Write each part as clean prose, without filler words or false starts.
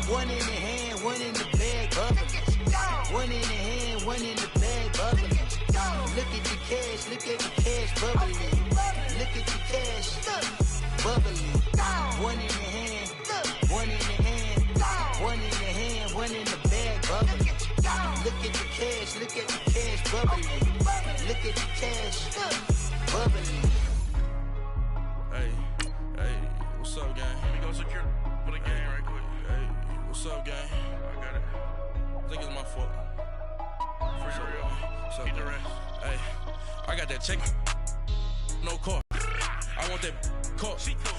One in the hand, one in the bag, bubbling. One in the hand, one in the bag, bubbling. Look at the cash, look at the cash, bubbling. Look at the cash, bubbling. One in the hand, one in the hand, one in the hand, one in the bag, bubbling. Look at the cash, look at the cash, bubbling. Look at the cash, bubbling. Hey, what's up, gang? Let me go secure for the game right quick. Hey, what's up, gang? I got it. I think it's my fault. For real. Keep the rest. Hey, I got that check. No car. I want that car.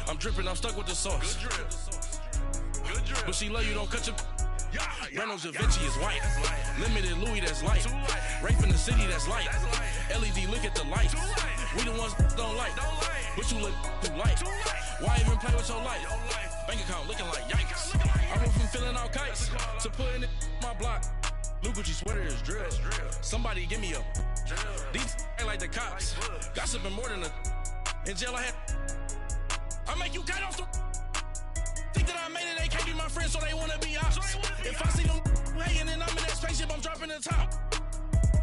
I'm dripping, I'm stuck with the sauce. Good drip. But she love you, don't cut your. Reynolds Da Vinci is white. Limited Louis, that's light. Rape in the city, that's light. LED, look at the light. We the ones don't like. But you look too light. Why even play with your life? Bank account looking like yikes. I went from filling out kites to putting it in my block. New Gucci sweater is drill. Somebody give me a. These ain't like the cops. Gossiping more than a. In jail I had. I make you cut off the. Think that I made it, they can't be my friends, so they wanna be ops. If I see them hanging and I'm in that spaceship, I'm dropping the top.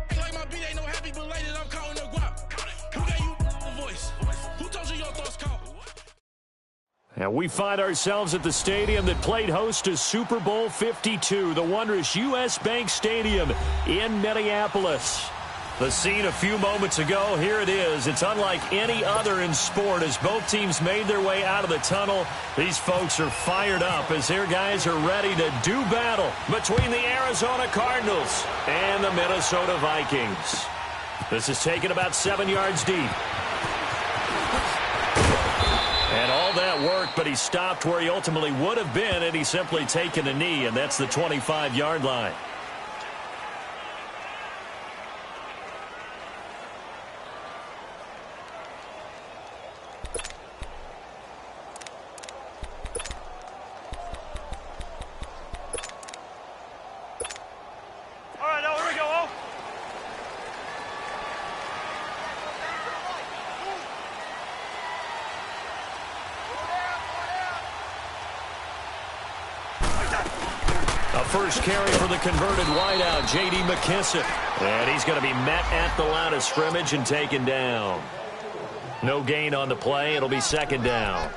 Act like my beat ain't no happy belated, I'm counting the guap. Who gave you the voice? Who told you your thoughts count? And we find ourselves at the stadium that played host to Super Bowl 52, the wondrous U.S. Bank Stadium in Minneapolis. The scene a few moments ago, here it is. It's unlike any other in sport as both teams made their way out of the tunnel. These folks are fired up as their guys are ready to do battle between the Arizona Cardinals and the Minnesota Vikings. This is taken about 7 yards deep. And all that worked, but he stopped where he ultimately would have been, and he's simply taken a knee, and that's the 25-yard line. First carry for the converted wideout, J.D. McKissick. And he's going to be met at the line of scrimmage and taken down. No gain on the play. It'll be second down.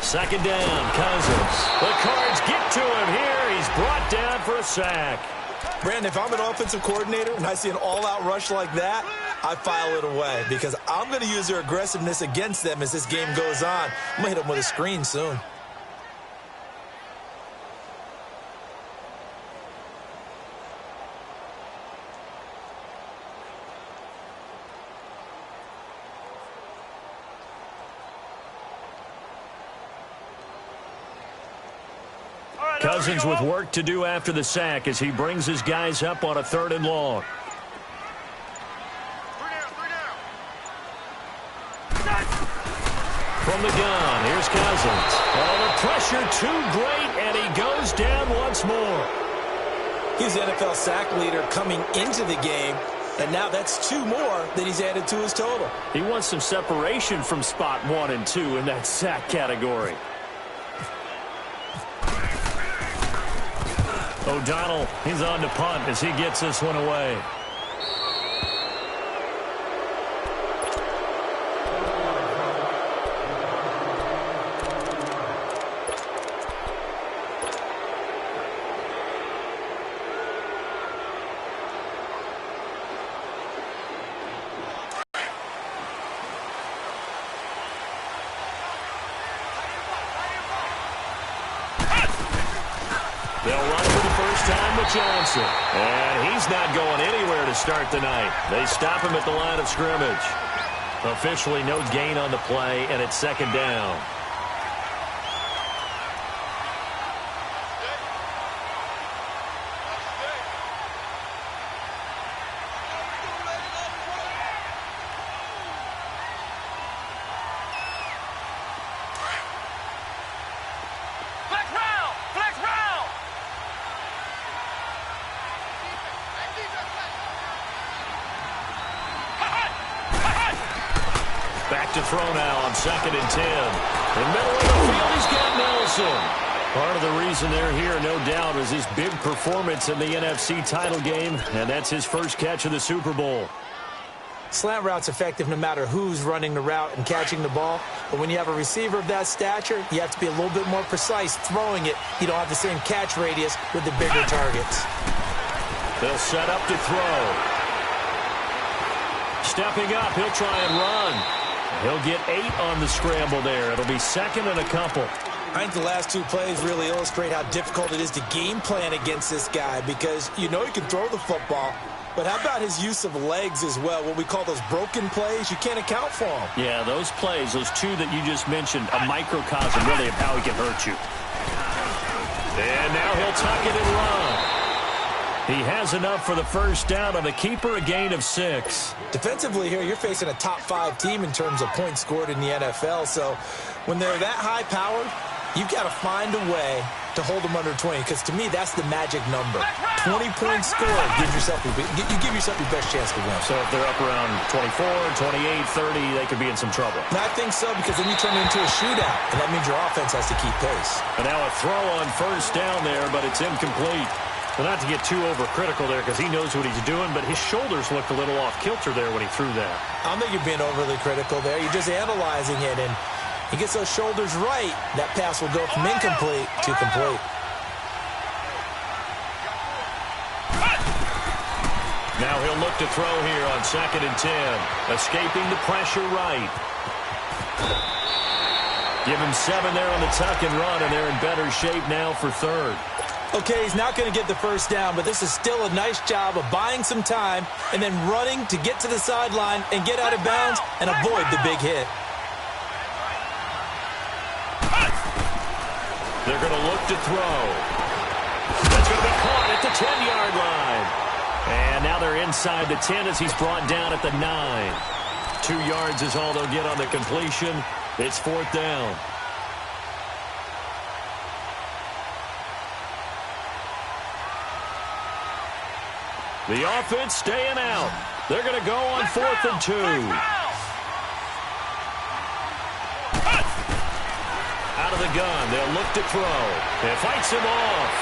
Second down, Cousins. The Cards get to him here. He's brought down for a sack. Brandon, if I'm an offensive coordinator and I see an all-out rush like that, I file it away because I'm going to use their aggressiveness against them as this game goes on. I'm going to hit them with a screen soon. Cousins with work to do after the sack as he brings his guys up on a 3rd and long. From the gun, here's Cousins. Oh, the pressure too great, and he goes down once more. He's the NFL sack leader coming into the game, and now that's 2 more that he's added to his total. He wants some separation from spot 1 and 2 in that sack category. O'Donnell, he's on to punt as he gets this one away. They'll run for the first time with Johnson. And he's not going anywhere to start the night. They stop him at the line of scrimmage. Officially no gain on the play, and it's second down. to throw now on 2nd and 10. In the middle of the field, he's got Nelson. Part of the reason they're here, no doubt, is his big performance in the NFC title game, and that's his first catch of the Super Bowl. Slant route's effective no matter who's running the route and catching the ball. But when you have a receiver of that stature, you have to be a little bit more precise throwing it. You don't have the same catch radius with the bigger targets. They'll set up to throw. Stepping up, he'll try and run. He'll get 8 on the scramble there. It'll be 2nd and a couple. I think the last 2 plays really illustrate how difficult it is to game plan against this guy because you know he can throw the football. But how about his use of legs as well? What we call those broken plays, you can't account for them. Yeah, those plays, those 2 that you just mentioned, a microcosm really of how he can hurt you. And now he'll tuck it and run. He has enough for the first down on the keeper, a gain of 6. Defensively here, you're facing a top 5 team in terms of points scored in the NFL. So when they're that high-powered, you've got to find a way to hold them under 20, because to me, that's the magic number. 20 points scored, you give yourself your best chance to win. So if they're up around 24, 28, 30, they could be in some trouble. And I think so, because then you turn it into a shootout, and that means your offense has to keep pace. And now a throw on first down there, but it's incomplete. Well, not to get too overcritical there, because he knows what he's doing, but his shoulders looked a little off kilter there when he threw that. I don't think you're being overly critical there. You're just analyzing it, and he gets those shoulders right, that pass will go from incomplete to complete. Now he'll look to throw here on 2nd and 10. Escaping the pressure right. Give him 7 there on the tuck and run, and they're in better shape now for 3rd. Okay, he's not going to get the first down, but this is still a nice job of buying some time and then running to get to the sideline and get out of bounds and avoid the big hit. They're going to look to throw. That's going to be caught at the 10-yard line. And now they're inside the 10 as he's brought down at the 9. 2 yards is all they'll get on the completion. It's 4th down. The offense staying out. They're going to go on 4th and 2. Out of the gun. They'll look to throw. It fights him off.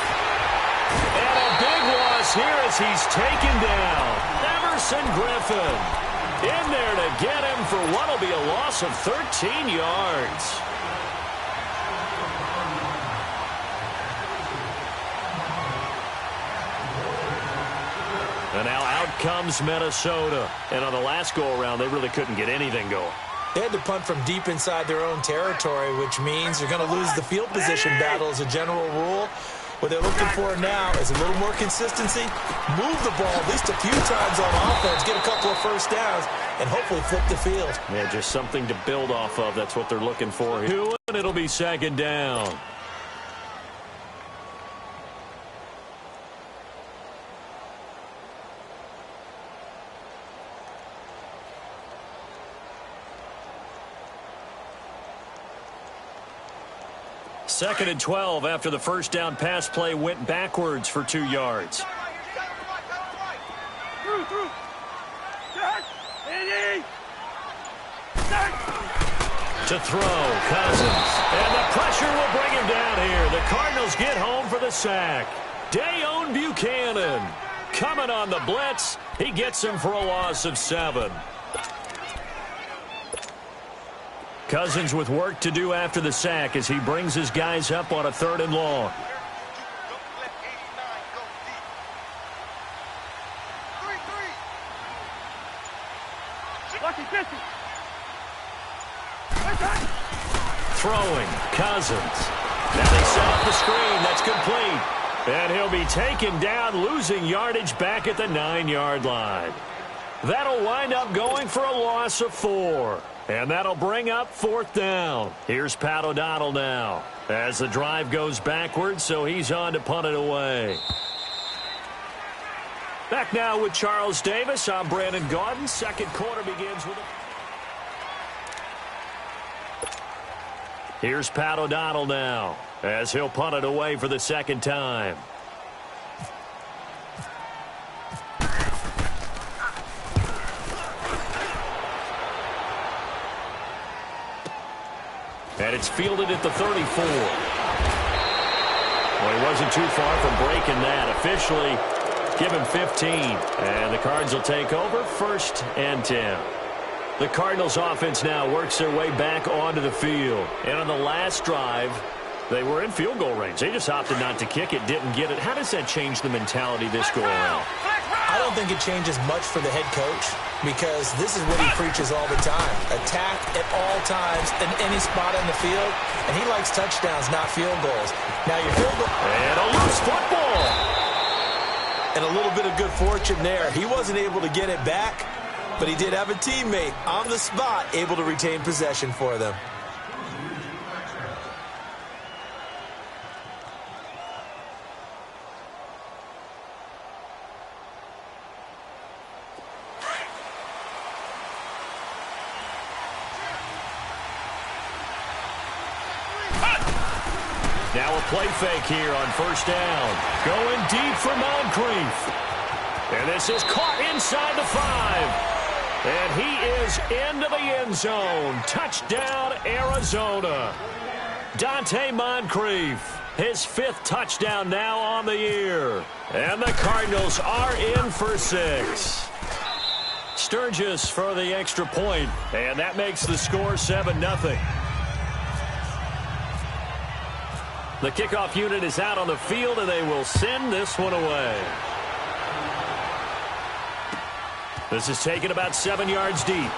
And a big loss here as he's taken down. Emerson Griffin in there to get him for what will be a loss of 13 yards. And now out comes Minnesota. And on the last go-around, they really couldn't get anything going. They had to punt from deep inside their own territory, which means they're going to lose the field position battle as a general rule. What they're looking for now is a little more consistency, move the ball at least a few times on offense, get a couple of first downs, and hopefully flip the field. Yeah, just something to build off of. That's what they're looking for here. And it'll be 2nd down. Second and 12 after the first down pass play went backwards for 2 yards. To throw, Cousins. And the pressure will bring him down here. The Cardinals get home for the sack. Dayon Buchanan coming on the blitz. He gets him for a loss of 7. Cousins with work to do after the sack as he brings his guys up on a 3rd and long. Throwing, Cousins. Now they set up the screen. That's complete. And he'll be taken down, losing yardage back at the 9-yard line. That'll wind up going for a loss of 4. And that'll bring up 4th down. Here's Pat O'Donnell now as the drive goes backwards, so he's on to punt it away. Back now with Charles Davis. I'm Brandon Gaudin. Second quarter begins with Here's Pat O'Donnell now as he'll punt it away for the 2nd time. And it's fielded at the 34. Well, he wasn't too far from breaking that. Officially, give him 15. And the Cards will take over, 1st and 10. The Cardinals offense now works their way back onto the field. And on the last drive, they were in field goal range. They just opted not to kick it, didn't get it. How does that change the mentality this go around? I don't think it changes much for the head coach because this is what he preaches all the time. Attack at all times in any spot on the field, and he likes touchdowns, not field goals. Now your field goal... And a loose football. And a little bit of good fortune there. He wasn't able to get it back, but he did have a teammate on the spot able to retain possession for them. Now a play fake here on 1st down. Going deep for Moncrief. And this is caught inside the 5. And he is into the end zone. Touchdown, Arizona. Dante Moncrief, his 5th touchdown now on the year. And the Cardinals are in for 6. Sturgis for the extra point. And that makes the score 7-0. The kickoff unit is out on the field, and they will send this one away. This is taken about 7 yards deep.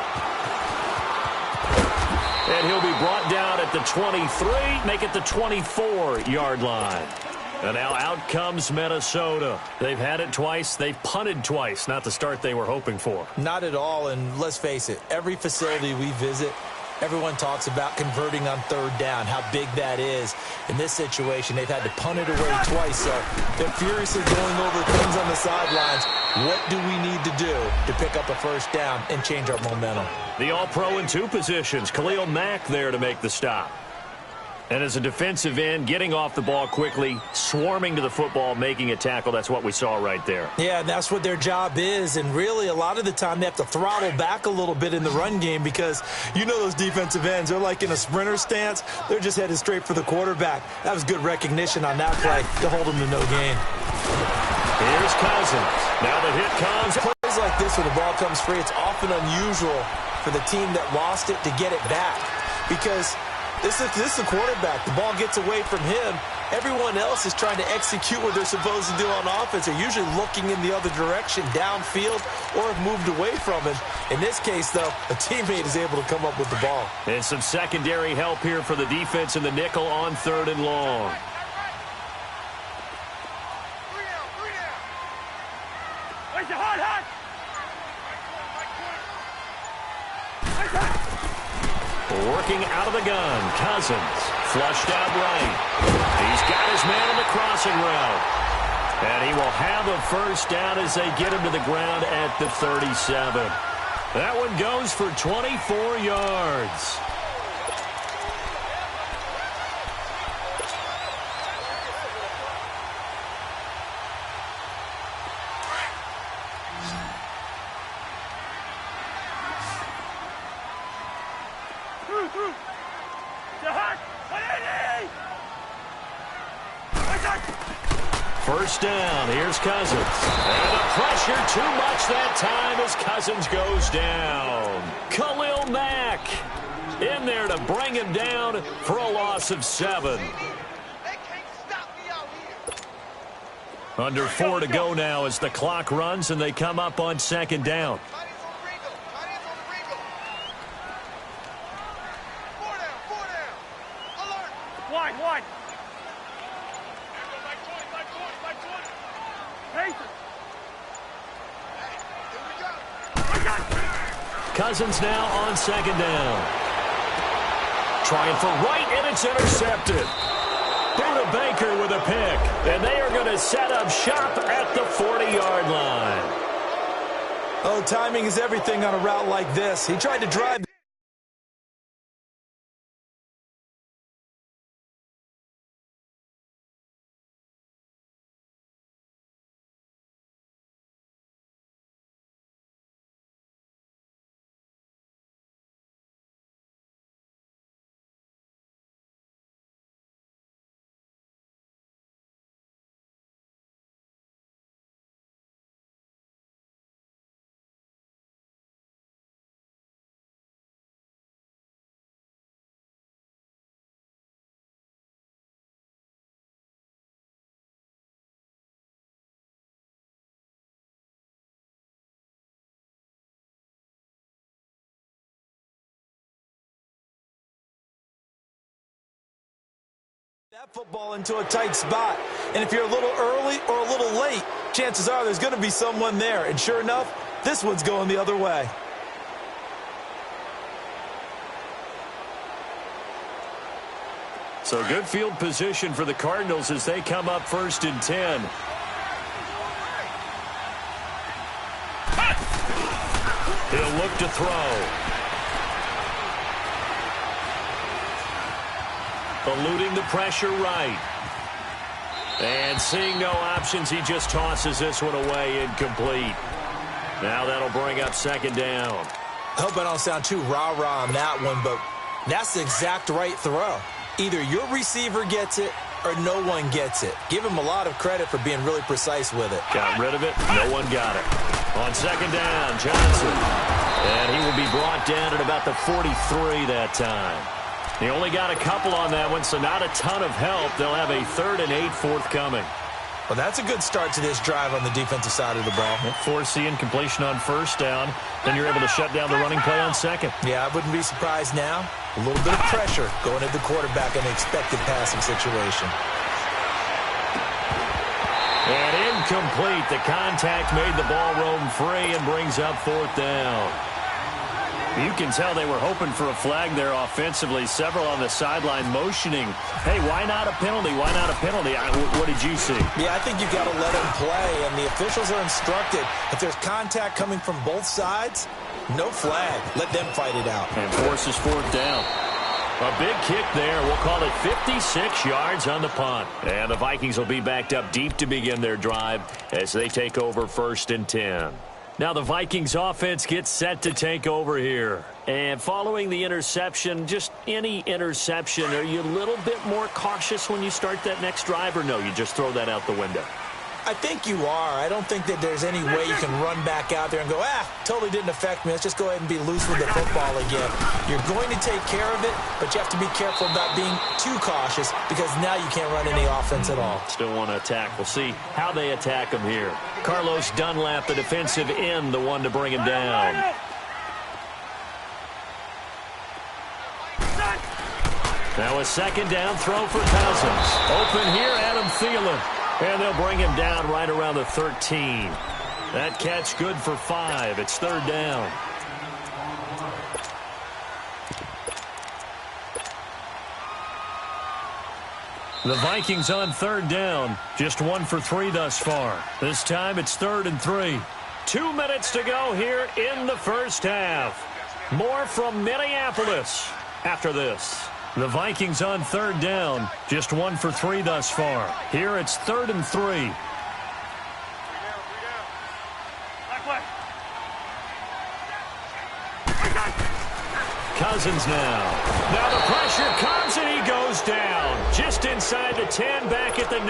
And he'll be brought down at the 23, make it the 24-yard line. And now out comes Minnesota. They've had it twice. They've punted twice. Not the start they were hoping for. Not at all, and let's face it, every facility we visit, everyone talks about converting on 3rd down, how big that is. In this situation, they've had to punt it away twice, so they're furiously going over things on the sidelines. What do we need to do to pick up a 1st down and change our momentum? The All-Pro in 2 positions. Khalil Mack there to make the stop. And as a defensive end, getting off the ball quickly, swarming to the football, making a tackle, that's what we saw right there. Yeah, and that's what their job is. And really, a lot of the time, they have to throttle back a little bit in the run game because you know those defensive ends, they're like in a sprinter stance. They're just headed straight for the quarterback. That was good recognition on that play to hold them to no gain. Here's Cousins. Now the hit comes. Plays like this where the ball comes free, it's often unusual for the team that lost it to get it back because this is the quarterback. The ball gets away from him. Everyone else is trying to execute what they're supposed to do on offense. They're usually looking in the other direction, downfield, or have moved away from him. In this case, though, a teammate is able to come up with the ball. And some secondary help here for the defense in the nickel on 3rd and long. Working out of the gun, Cousins, flushed out right. He's got his man in the crossing route. And he will have a 1st down as they get him to the ground at the 37. That one goes for 24 yards. First down, here's Cousins. And the pressure too much that time as Cousins goes down. Khalil Mack in there to bring him down for a loss of 7. Under 4 to go now as the clock runs and they come up on 2nd down. Cousins now on 2nd down. Trying for right, and it's intercepted. Buda Baker with a pick, and they are going to set up shop at the 40-yard line. Oh, timing is everything on a route like this. He tried to drive That football into a tight spot, and if you're a little early or a little late, chances are there's going to be someone there, and sure enough, this one's going the other way. So good field position for the Cardinals as they come up 1st and 10. He'll look to throw. Eluding the pressure right. And seeing no options, he just tosses this one away, incomplete. Now that'll bring up 2nd down. I hope I don't sound too rah-rah on that one, but that's the exact right throw. Either your receiver gets it or no one gets it. Give him a lot of credit for being really precise with it. Got rid of it. No one got it. On 2nd down, Johnson. And he will be brought down at about the 43 that time. He only got a couple on that one, so not a ton of help. They'll have a 3rd and 8 forthcoming. Well, that's a good start to this drive on the defensive side of the ball. Force the incompletion on 1st down. Then you're able to shut down the running play on 2nd. Yeah, I wouldn't be surprised now. A little bit of pressure going at the quarterback in an expected passing situation. And incomplete. The contact made the ball roam free and brings up 4th down. You can tell they were hoping for a flag there offensively. Several on the sideline motioning, hey, why not a penalty? Why not a penalty? What did you see? Yeah, I think you've got to let them play, and the officials are instructed. If there's contact coming from both sides, no flag. Let them fight it out. And forces 4th down. A big kick there. We'll call it 56 yards on the punt. And the Vikings will be backed up deep to begin their drive as they take over 1st and 10. Now the Vikings offense gets set to take over here. And following the interception, just any interception, are you a little bit more cautious when you start that next drive, or no, you just throw that out the window? I think you are. I don't think that there's any way you can run back out there and go, totally didn't affect me. Let's just go ahead and be loose with the football again. You're going to take care of it, but you have to be careful about being too cautious because now you can't run any offense at all. Still want to attack. We'll see how they attack him here. Carlos Dunlap, the defensive end, the one to bring him down. Now a 2nd down throw for Cousins. Open here, Adam Thielen. And they'll bring him down right around the 13. That catch good for 5. It's 3rd down. The Vikings on 3rd down. Just 1 for 3 thus far. This time it's 3rd and 3. 2 minutes to go here in the 1st half. More from Minneapolis after this. The Vikings on 3rd down. Just 1 for 3 thus far. Here it's 3rd and 3. Cousins now. Now the pressure comes and he goes down. Just inside the 10, back at the 9.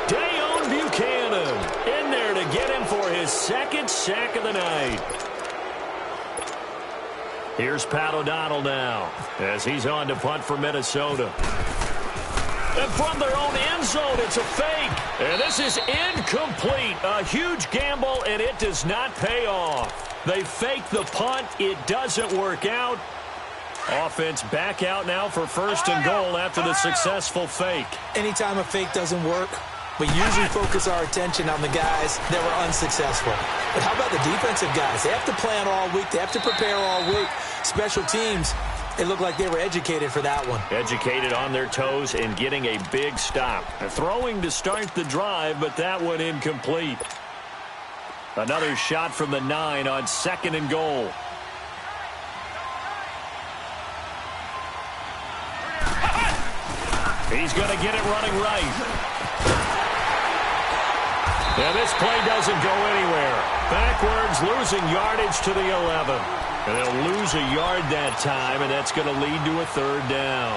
Dayon Buchanan in there to get him for his 2nd sack of the night. Here's Pat O'Donnell now as he's on to punt for Minnesota. And from their own end zone, it's a fake. And this is incomplete. A huge gamble, and it does not pay off. They fake the punt. It doesn't work out. Offense back out now for 1st and goal after the successful fake. Anytime a fake doesn't work, we usually focus our attention on the guys that were unsuccessful. But how about the defensive guys? They have to plan all week. They have to prepare all week. Special teams, it looked like they were educated for that one. Educated on their toes and getting a big stop. Throwing to start the drive, but that one incomplete. Another shot from the 9 on 2nd and goal. He's going to get it running right. And this play doesn't go anywhere. Backwards, losing yardage to the 11. And they'll lose a yard that time, and that's going to lead to a 3rd down.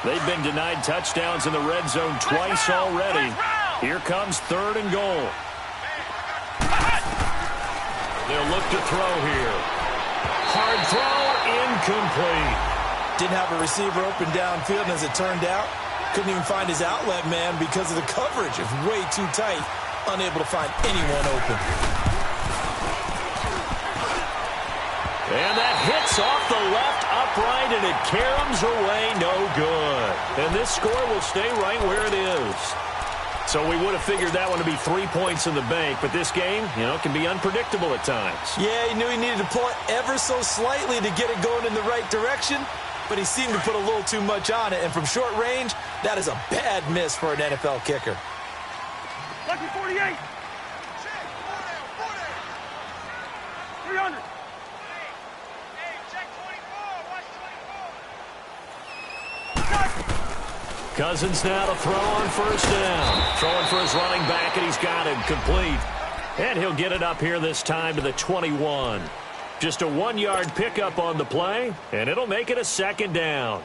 They've been denied touchdowns in the red zone twice already. Here comes 3rd and goal. They'll look to throw here. Hard throw, incomplete. Didn't have a receiver open downfield, and as it turned out, couldn't even find his outlet man because of the coverage. It's way too tight, unable to find anyone open. And that hits off the left upright, and it caroms away, no good. And this score will stay right where it is. So we would have figured that one to be 3 points in the bank, but this game, can be unpredictable at times. Yeah, he knew he needed to pull it ever so slightly to get it going in the right direction, but he seemed to put a little too much on it, and from short range, that is a bad miss for an NFL kicker. Lucky 48. 300. Cousins now to throw on first down. Throwing for his running back, and he's got him complete. And he'll get it up here this time to the 21. Just a 1-yard pickup on the play, and it'll make it a second down.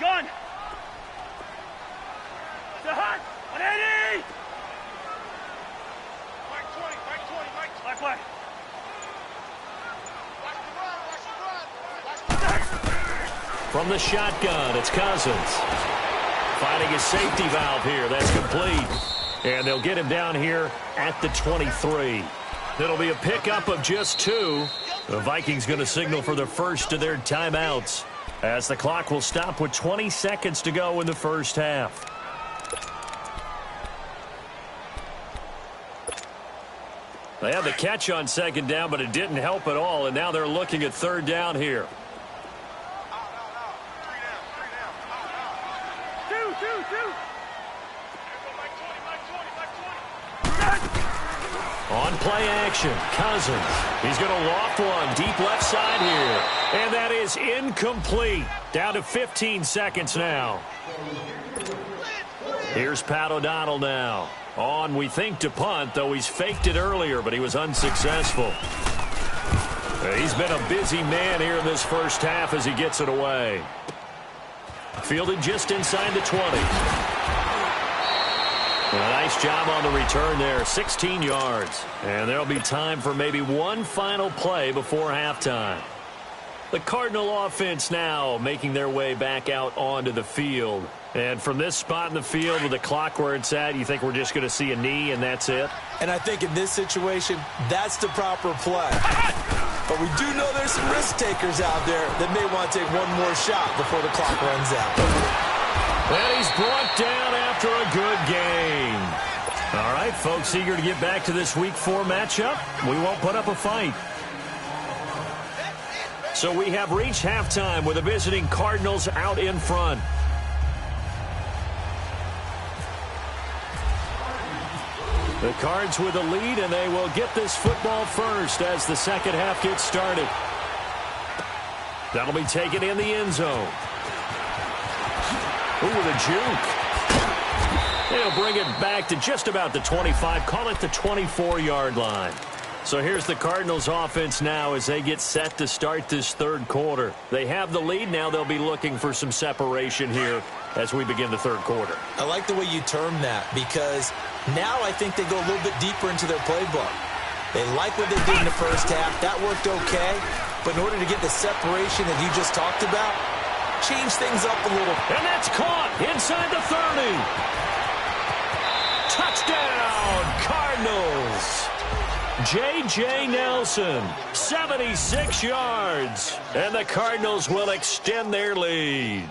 Gun! The hut! 180! Mike 20, Mike 20, Mike 20. Black. From the shotgun, it's Cousins. Finding his safety valve here. That's complete. And they'll get him down here at the 23. It'll be a pickup of just 2. The Vikings going to signal for the first of their timeouts, as the clock will stop with 20 seconds to go in the first half. They had the catch on second down, but it didn't help at all, and now they're looking at third down here. On play action, Cousins. He's going to loft one deep left side here. And that is incomplete. Down to 15 seconds now. Here's Pat O'Donnell now. On, we think, to punt, though he's faked it earlier, but he was unsuccessful. He's been a busy man here in this first half as he gets it away. Fielded just inside the 20. A nice job on the return there, 16 yards. And there'll be time for maybe one final play before halftime. The Cardinal offense now making their way back out onto the field. And from this spot in the field with the clock where it's at, you think we're just going to see a knee and that's it? And I think in this situation, that's the proper play. But we do know there's some risk takers out there that may want to take one more shot before the clock runs out. And he's brought down after a good game. All right, folks, eager to get back to this Week 4 matchup. We won't put up a fight. So we have reached halftime with the visiting Cardinals out in front. The Cards with a lead, and they will get this football first as the second half gets started. That'll be taken in the end zone. Ooh, with a juke. They'll bring it back to just about the 25. Call it the 24-yard line. So here's the Cardinals offense now as they get set to start this third quarter. They have the lead. Now they'll be looking for some separation here as we begin the third quarter. I like the way you term that, because now I think they go a little bit deeper into their playbook. They like what they did in the first half. That worked okay. But in order to get the separation that you just talked about, change things up a little. And that's caught inside the 30. Touchdown, Cardinals. J.J. Nelson, 76 yards. And the Cardinals will extend their lead.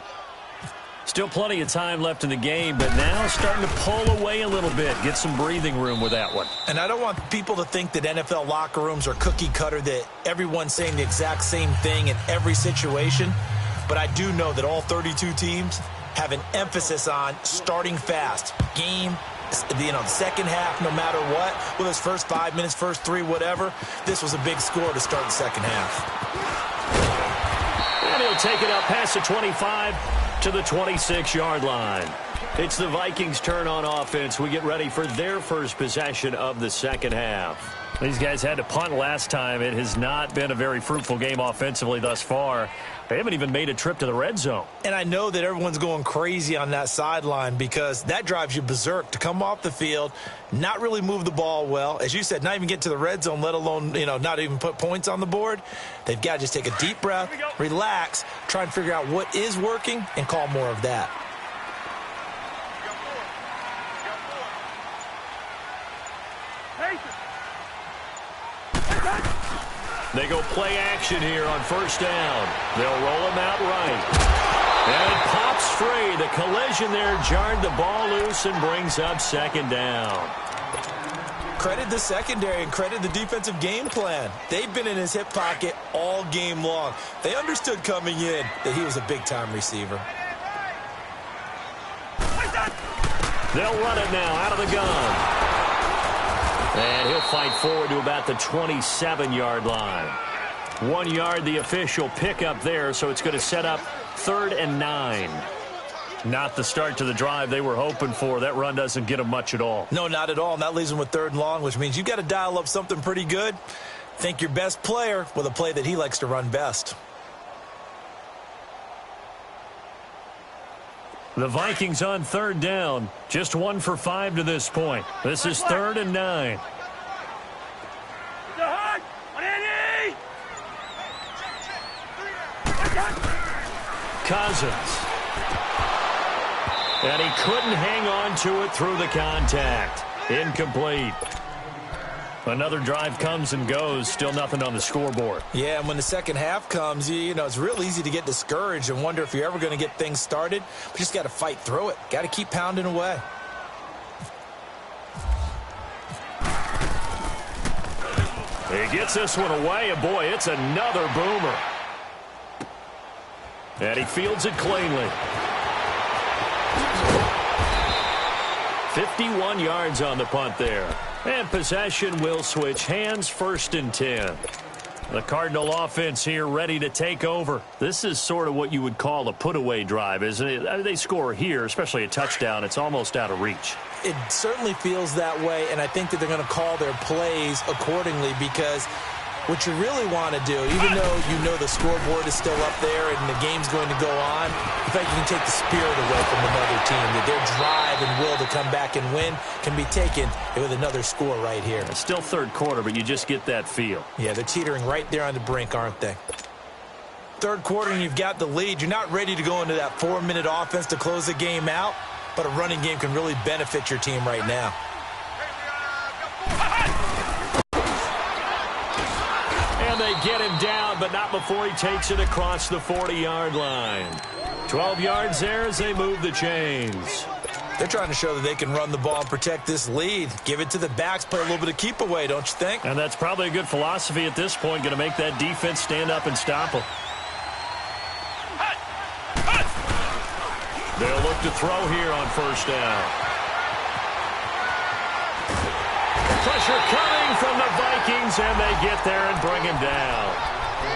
Still plenty of time left in the game, but now starting to pull away a little bit. Get some breathing room with that one. And I don't want people to think that NFL locker rooms are cookie cutter, that everyone's saying the exact same thing in every situation. But I do know that all 32 teams have an emphasis on starting fast. Game, the second half, no matter what, whether it's first 5 minutes, first 3, whatever, this was a big score to start the second half. And he'll take it up past the 25 to the 26-yard line. It's the Vikings' turn on offense. We get ready for their first possession of the second half. These guys had to punt last time. It has not been a very fruitful game offensively thus far. They haven't even made a trip to the red zone. And I know that everyone's going crazy on that sideline because that drives you berserk to come off the field, not really move the ball well. As you said, not even get to the red zone, let alone, not even put points on the board. They've got to just take a deep breath, relax, try and figure out what is working, and call more of that. They go play action here on first down. They'll roll him out right. And it pops free. The collision there jarred the ball loose and brings up second down. Credit the secondary and credit the defensive game plan. They've been in his hip pocket all game long. They understood coming in that he was a big-time receiver. They'll run it now out of the gun. And he'll fight forward to about the 27-yard line. 1 yard, the official pickup there, so it's going to set up 3rd and 9. Not the start to the drive they were hoping for. That run doesn't get them much at all. No, not at all. And that leaves them with 3rd and long, which means you've got to dial up something pretty good. Think your best player with a play that he likes to run best. The Vikings on 3rd down. Just 1 for 5 to this point. This is 3rd and 9. Cousins. And he couldn't hang on to it through the contact. Incomplete. Another drive comes and goes. Still nothing on the scoreboard. Yeah, and when the second half comes, it's real easy to get discouraged and wonder if you're ever going to get things started. But you just got to fight through it. Got to keep pounding away. He gets this one away, and boy, it's another boomer. And he fields it cleanly. 51 yards on the punt there. And possession will switch hands, 1st and 10. The Cardinal offense here ready to take over. This is sort of what you would call a put-away drive, isn't it? They score here, especially a touchdown. It's almost out of reach. It certainly feels that way, and I think that they're going to call their plays accordingly because what you really want to do, even though you know the scoreboard is still up there and the game's going to go on, in fact, you can take the spirit away from another team, that their drive and will to come back and win can be taken with another score right here. It's still 3rd quarter, but you just get that feel. Yeah, they're teetering right there on the brink, aren't they? 3rd quarter and you've got the lead. You're not ready to go into that 4-minute offense to close the game out, but a running game can really benefit your team right now. They get him down, but not before he takes it across the 40-yard line. 12 yards there as they move the chains. They're trying to show that they can run the ball and protect this lead. Give it to the backs, play a little bit of keep away, don't you think? And that's probably a good philosophy at this point, going to make that defense stand up and stop them. They'll look to throw here on 1st down. Pressure coming from the Vikings, and they get there and bring him down.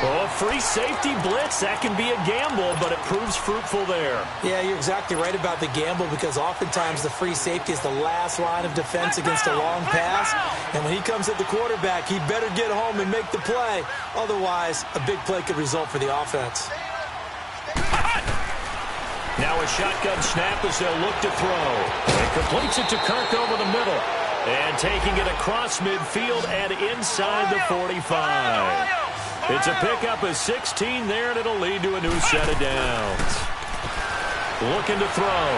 Oh, a free safety blitz, that can be a gamble, but it proves fruitful there. Yeah, you're exactly right about the gamble because oftentimes the free safety is the last line of defense against a long pass. And when he comes at the quarterback, he better get home and make the play. Otherwise, a big play could result for the offense. Now a shotgun snap as they'll look to throw. And completes it to Kirk over the middle. And taking it across midfield and inside the 45. It's a pickup of 16 there, and it'll lead to a new set of downs. Looking to throw.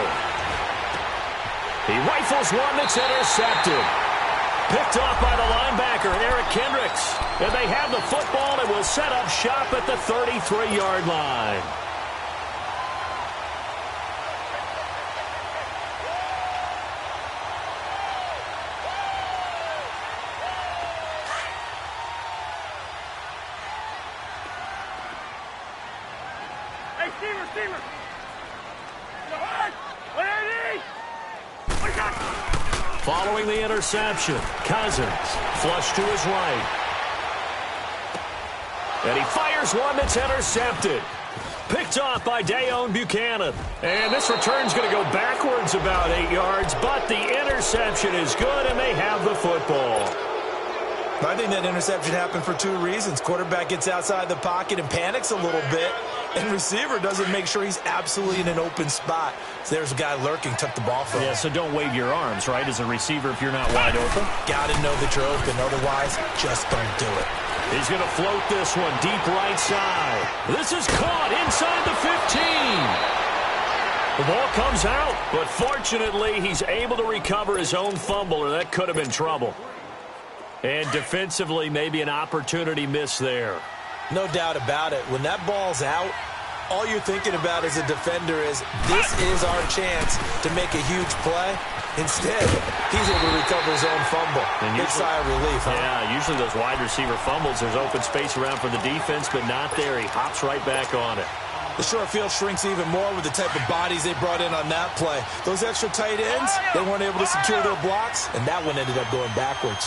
He rifles one that's intercepted. Picked off by the linebacker, Eric Kendricks. And they have the football and will set up shop at the 33-yard line. Following the interception, Cousins flush to his right. And he fires one that's intercepted. Picked off by Dayon Buchanan. And this return's going to go backwards about 8 yards, but the interception is good, and they have the football. I think that interception happened for two reasons. Quarterback gets outside the pocket and panics a little bit, and receiver doesn't make sure he's absolutely in an open spot. So there's a guy lurking, took the ball from him. Yeah, so don't wave your arms, right, as a receiver if you're not wide open. Got to know that you're open. Otherwise, just don't do it. He's going to float this one deep right side. This is caught inside the 15. The ball comes out, but fortunately, he's able to recover his own fumble, or that could have been trouble. And defensively, maybe an opportunity miss there. No doubt about it. When that ball's out, all you're thinking about as a defender is, this is our chance to make a huge play. Instead, he's able to recover his own fumble. Big sigh of relief, huh? Yeah, usually those wide receiver fumbles, there's open space around for the defense, but not there. He hops right back on it. The short field shrinks even more with the type of bodies they brought in on that play. Those extra tight ends, they weren't able to secure their blocks, and that one ended up going backwards.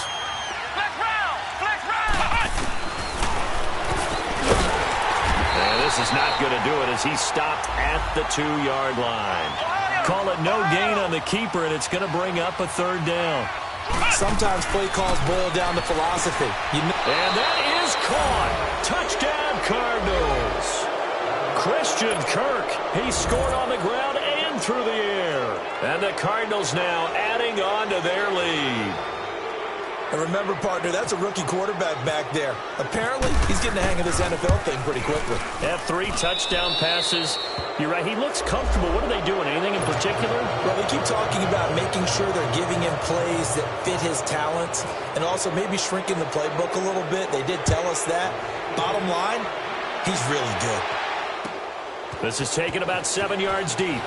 This is not going to do it as he stopped at the 2-yard line. Call it no gain on the keeper, and it's going to bring up a third down. Sometimes play calls boil down to philosophy. And that is caught. Touchdown, Cardinals. Christian Kirk, he scored on the ground and through the air. And the Cardinals now adding on to their lead. And remember, partner, that's a rookie quarterback back there. Apparently, he's getting the hang of this NFL thing pretty quickly. Have 3 touchdown passes. You're right, he looks comfortable. What are they doing? Anything in particular? Well, they keep talking about making sure they're giving him plays that fit his talents and also maybe shrinking the playbook a little bit. They did tell us that. Bottom line, he's really good. This is taken about 7 yards deep.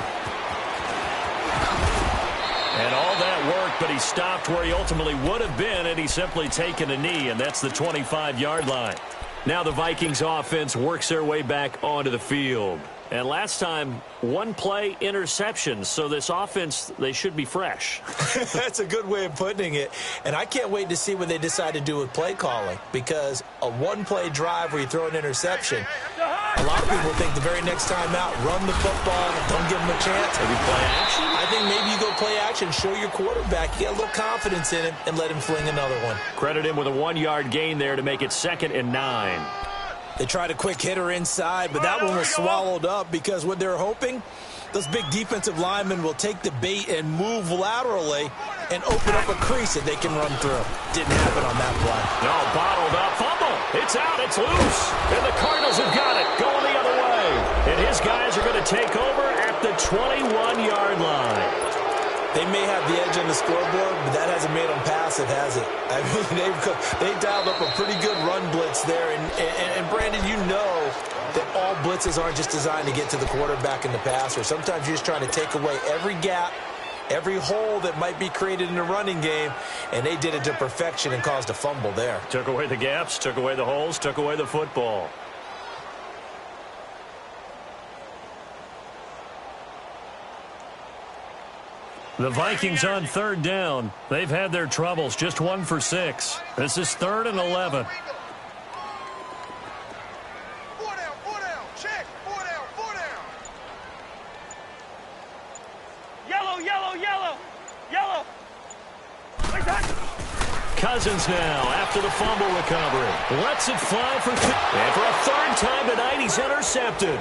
And all that worked, but he stopped where he ultimately would have been, and he's simply taken a knee, and that's the 25-yard line. Now the Vikings offense works their way back onto the field. And last time, 1-play interception, so this offense, they should be fresh. That's a good way of putting it. And I can't wait to see what they decide to do with play calling, because a 1-play drive where you throw an interception, a lot of people think the very next time out, run the football, don't give them a chance. Maybe play action? I think maybe you go play action, show your quarterback, you get a little confidence in him, and let him fling another one. Credit him with a 1-yard gain there to make it 2nd and 9. They tried a quick hitter inside, but that one was swallowed up because what they're hoping, those big defensive linemen will take the bait and move laterally and open up a crease that they can run through. Didn't happen on that play. No, bottled up. Fumble. It's out. It's loose. And the Cardinals have got it. Going the other way. And his guys are going to take over at the 21-yard line. They may have the edge on the scoreboard, but that hasn't made them passive, has it? I mean, they've dialed up a pretty good run blitz there. And Brandon, you know that all blitzes aren't just designed to get to the quarterback and the passer. Sometimes you're just trying to take away every gap, every hole that might be created in the running game, and they did it to perfection and caused a fumble there. Took away the gaps, took away the holes, took away the football. The Vikings on 3rd down. They've had their troubles, just 1 for 6. This is 3rd and 11. 4 down, check, 4 down. Yellow. Like that. Cousins now after the fumble recovery. Lets it fly for 2. And for a 3rd time tonight, he's intercepted.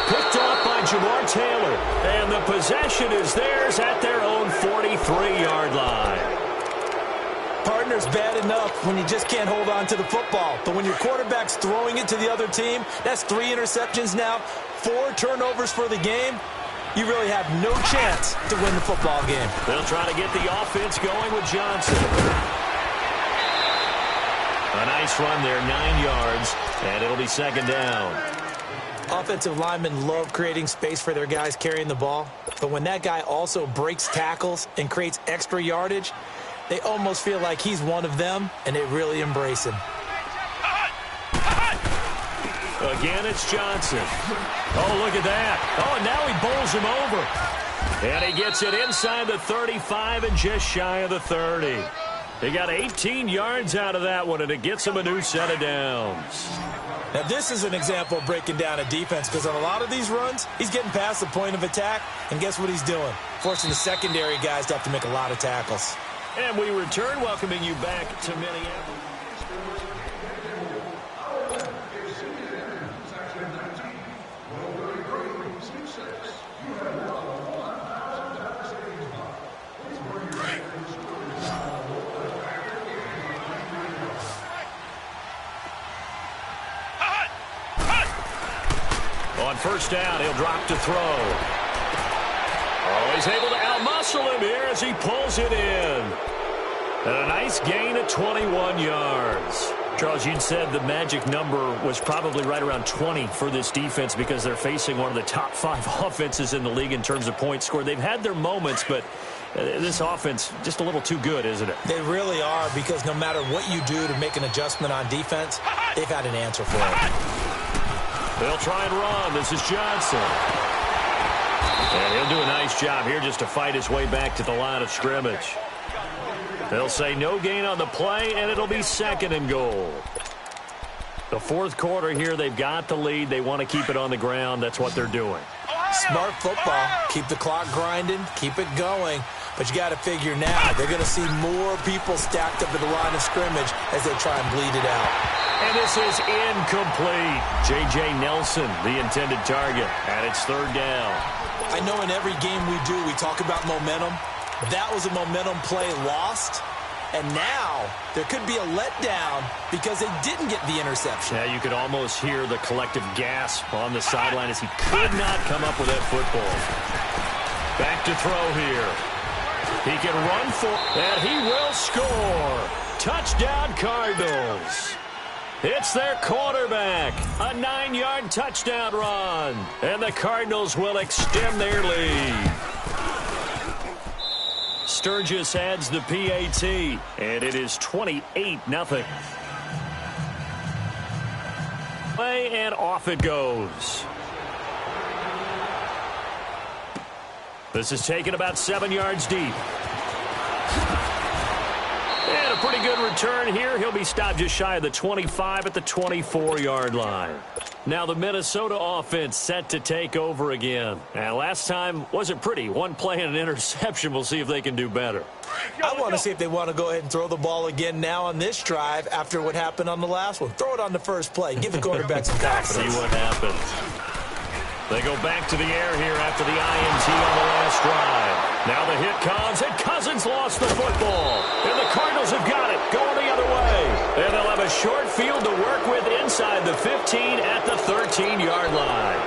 Picked off by Jamar Taylor. And the possession is theirs at their own 43-yard line. Partner's bad enough when you just can't hold on to the football. But when your quarterback's throwing it to the other team, that's 3 interceptions now, 4 turnovers for the game. You really have no chance to win the football game. They'll try to get the offense going with Johnson. A nice run there, 9 yards, and it'll be 2nd down. Offensive linemen love creating space for their guys carrying the ball, but when that guy also breaks tackles and creates extra yardage, they almost feel like he's one of them, and they really embrace him. Again, it's Johnson. Oh, look at that. Oh, and now he bowls him over. And he gets it inside the 35 and just shy of the 30. He got 18 yards out of that one, and it gets him a new set of downs. Now, this is an example of breaking down a defense, because on a lot of these runs, he's getting past the point of attack, and guess what he's doing? Forcing the secondary guys to have to make a lot of tackles. And we return, welcoming you back to Minneapolis. On first down, he'll drop to throw. Oh, he's able to outmuscle him here as he pulls it in. And a nice gain of 21 yards. Charles, you said the magic number was probably right around 20 for this defense because they're facing one of the top 5 offenses in the league in terms of points scored. They've had their moments, but this offense just a little too good, isn't it? They really are, because no matter what you do to make an adjustment on defense, they've had an answer for it. They'll try and run. This is Johnson. And he'll do a nice job here just to fight his way back to the line of scrimmage. They'll say no gain on the play, and it'll be 2nd and goal. The fourth quarter here, they've got the lead. They want to keep it on the ground. That's what they're doing. Smart football. Keep the clock grinding. Keep it going. But you got to figure now, they're going to see more people stacked up at the line of scrimmage as they try and bleed it out. And this is incomplete. J.J. Nelson, the intended target, and it's 3rd down. I know in every game we do, we talk about momentum. That was a momentum play lost. And now there could be a letdown because they didn't get the interception. Yeah, you could almost hear the collective gasp on the sideline as he could not come up with that football. Back to throw here. He can run for, and he will score. Touchdown, Cardinals. It's their quarterback. A 9-yard touchdown run. And the Cardinals will extend their lead. Sturgis adds the PAT, and it is 28-0. Play, and off it goes. This is taken about 7 yards deep. And a pretty good return here. He'll be stopped just shy of the 25 at the 24-yard line. Now the Minnesota offense set to take over again. And last time wasn't pretty. One play and an interception. We'll see if they can do better. I want to see if they want to go ahead and throw the ball again now on this drive after what happened on the last one. Throw it on the first play. Give the quarterback some confidence. See what happens. They go back to the air here after the INT on the last drive. Now the hit comes, and Cousins lost the football. And the Cardinals have got it, going the other way. And they'll have a short field to work with inside the 15 at the 13-yard line.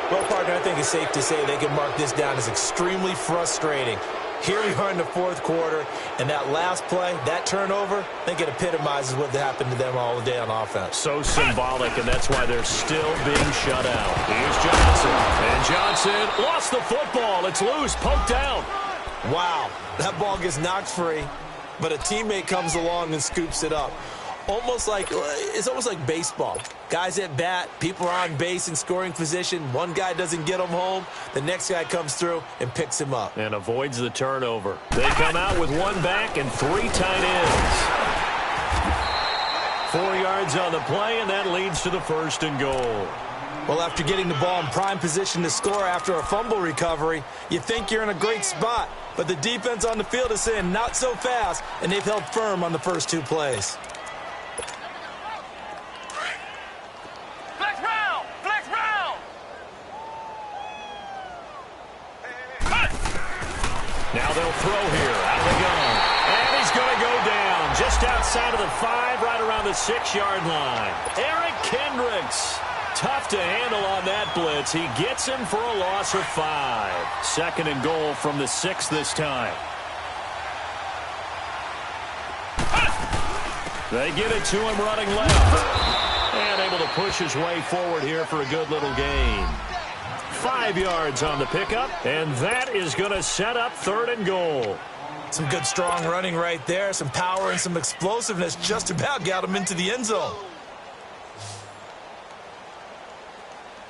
Well, partner, I think it's safe to say they can mark this down as extremely frustrating. Here we are in the fourth quarter, and that last play, that turnover, I think it epitomizes what happened to them all day on offense. So symbolic, and that's why they're still being shut out. Here's Johnson. And Johnson lost the football. It's loose, poked out. Wow, that ball gets knocked free, but a teammate comes along and scoops it up. It's almost like baseball. Guys at bat, people are on base in scoring position. One guy doesn't get him home. The next guy comes through and picks him up. And avoids the turnover. They come out with one back and 3 tight ends. 4 yards on the play, and that leads to the 1st and goal. Well, after getting the ball in prime position to score after a fumble recovery, you think you're in a great spot. But the defense on the field is saying not so fast, and they've held firm on the first 2 plays. Now they'll throw here out of the gun. And he's going to go down just outside of the 5, right around the 6-yard line. Eric Kendricks. Tough to handle on that blitz. He gets him for a loss of 5. 2nd and goal from the 6 this time. They give it to him running left. And able to push his way forward here for a good little gain. 5 yards on the pickup, and that is going to set up 3rd and goal. Some good, strong running right there. Some power and some explosiveness just about got him into the end zone.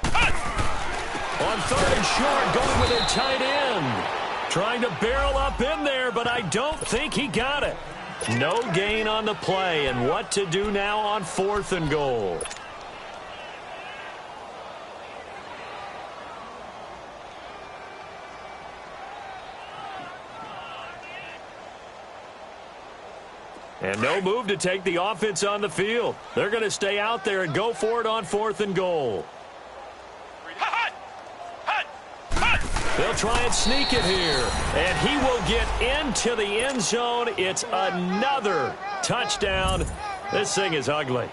On 3rd and short, going with a tight end. Trying to barrel up in there, but I don't think he got it. No gain on the play, and what to do now on 4th and goal. And no move to take the offense on the field. They're going to stay out there and go for it on 4th and goal. They'll try and sneak it here. And he will get into the end zone. It's another touchdown. This thing is ugly.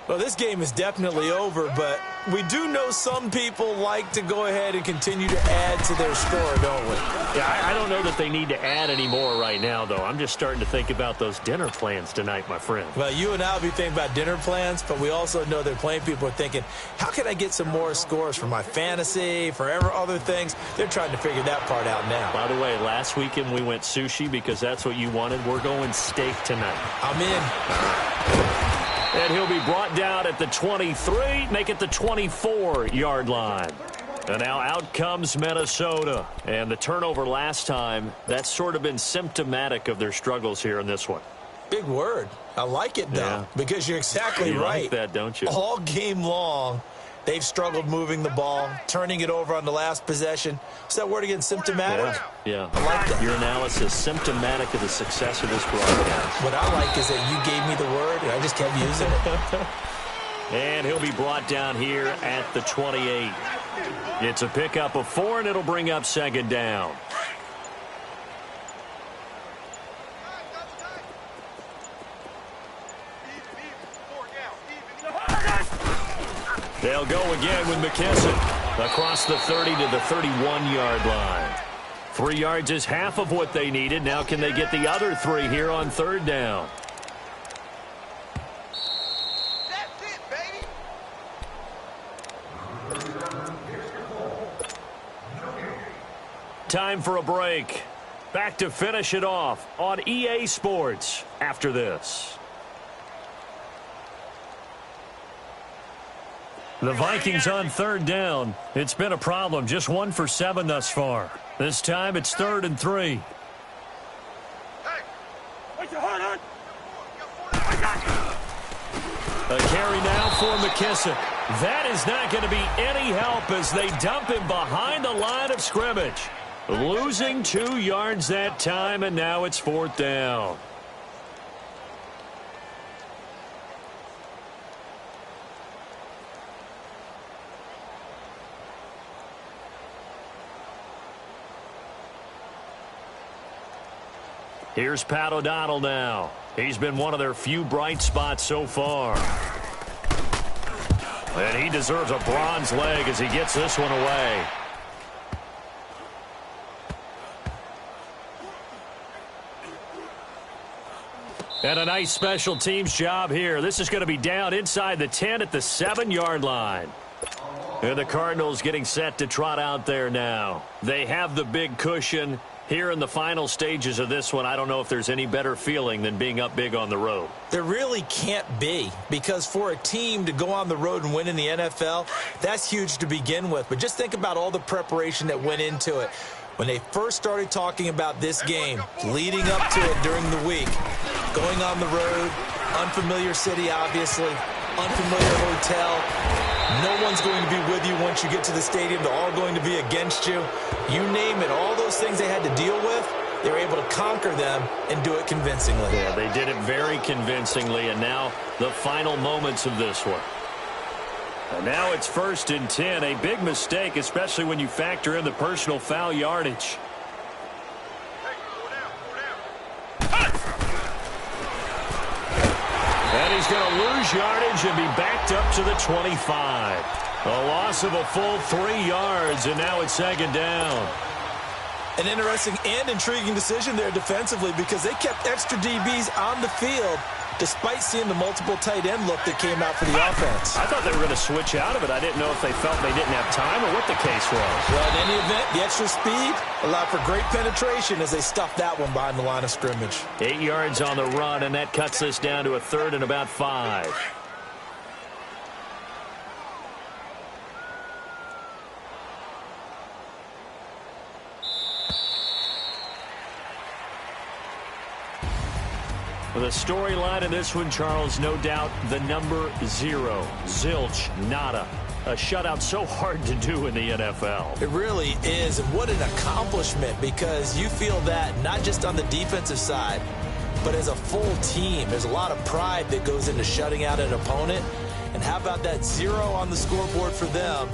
Well, this game is definitely over, but we do know some people like to go ahead and continue to add to their score, don't we? Yeah, I don't know that they need to add any more right now, though. I'm just starting to think about those dinner plans tonight, my friend. Well, you and I will be thinking about dinner plans, but we also know they're playing people are thinking, how can I get some more scores for my fantasy, for other things? They're trying to figure that part out now. By the way, last weekend we went sushi because that's what you wanted. We're going steak tonight. I'm in. And he'll be brought down at the 23, make it the 24-yard line. And now out comes Minnesota. And the turnover last time, that's sort of been symptomatic of their struggles here in this one. Big word. I like it, though, because you're exactly you right. Like that, don't you? All game long, they've struggled moving the ball, turning it over on the last possession. Is that word again, symptomatic? Yeah. I like that. Your analysis, symptomatic of the success of this broadcast. What I like is that you gave me the word, and I just kept using it. And he'll be brought down here at the 28. It's a pickup of 4, and it'll bring up second down. They'll go again with McKissick across the 30 to the 31-yard line. 3 yards is half of what they needed. Now can they get the other 3 here on third down? That's it, baby. Time for a break. Back to finish it off on EA Sports after this. The Vikings on third down. It's been a problem. Just 1 for 7 thus far. This time it's 3rd and 3. Hey. Wait your heart, A carry now for McKissick. That is not going to be any help as they dump him behind the line of scrimmage. Losing 2 yards that time, and now it's 4th down. Here's Pat O'Donnell now. He's been one of their few bright spots so far. And he deserves a bronze leg as he gets this one away. And a nice special teams job here. This is going to be down inside the 10 at the 7-yard line. And the Cardinals getting set to trot out there now. They have the big cushion. Here in the final stages of this one, I don't know if there's any better feeling than being up big on the road. There really can't be, because for a team to go on the road and win in the NFL, that's huge to begin with. But just think about all the preparation that went into it. When they first started talking about this game, leading up to it during the week, going on the road, unfamiliar city, obviously, unfamiliar hotel. No one's going to be with you once you get to the stadium. They're all going to be against you. You name it, all those things they had to deal with, they were able to conquer them and do it convincingly. Yeah, they did it very convincingly, and now the final moments of this one. And now it's 1st and 10, a big mistake, especially when you factor in the personal foul yardage. And he's going to lose yardage and be backed up to the 25. A loss of a full 3 yards, and now it's 2nd down. An interesting and intriguing decision there defensively, because they kept extra DBs on the field despite seeing the multiple tight end look that came out for the offense. I thought they were going to switch out of it. I didn't know if they felt they didn't have time or what the case was. Well, in any event, the extra speed allowed for great penetration as they stuffed that one behind the line of scrimmage. 8 yards on the run, and that cuts this down to a 3rd and about 5. The storyline in this one, Charles, no doubt the number 0. Zilch, nada. A shutout so hard to do in the NFL. It really is, and what an accomplishment, because you feel that not just on the defensive side, but as a full team. There's a lot of pride that goes into shutting out an opponent. And how about that 0 on the scoreboard for them?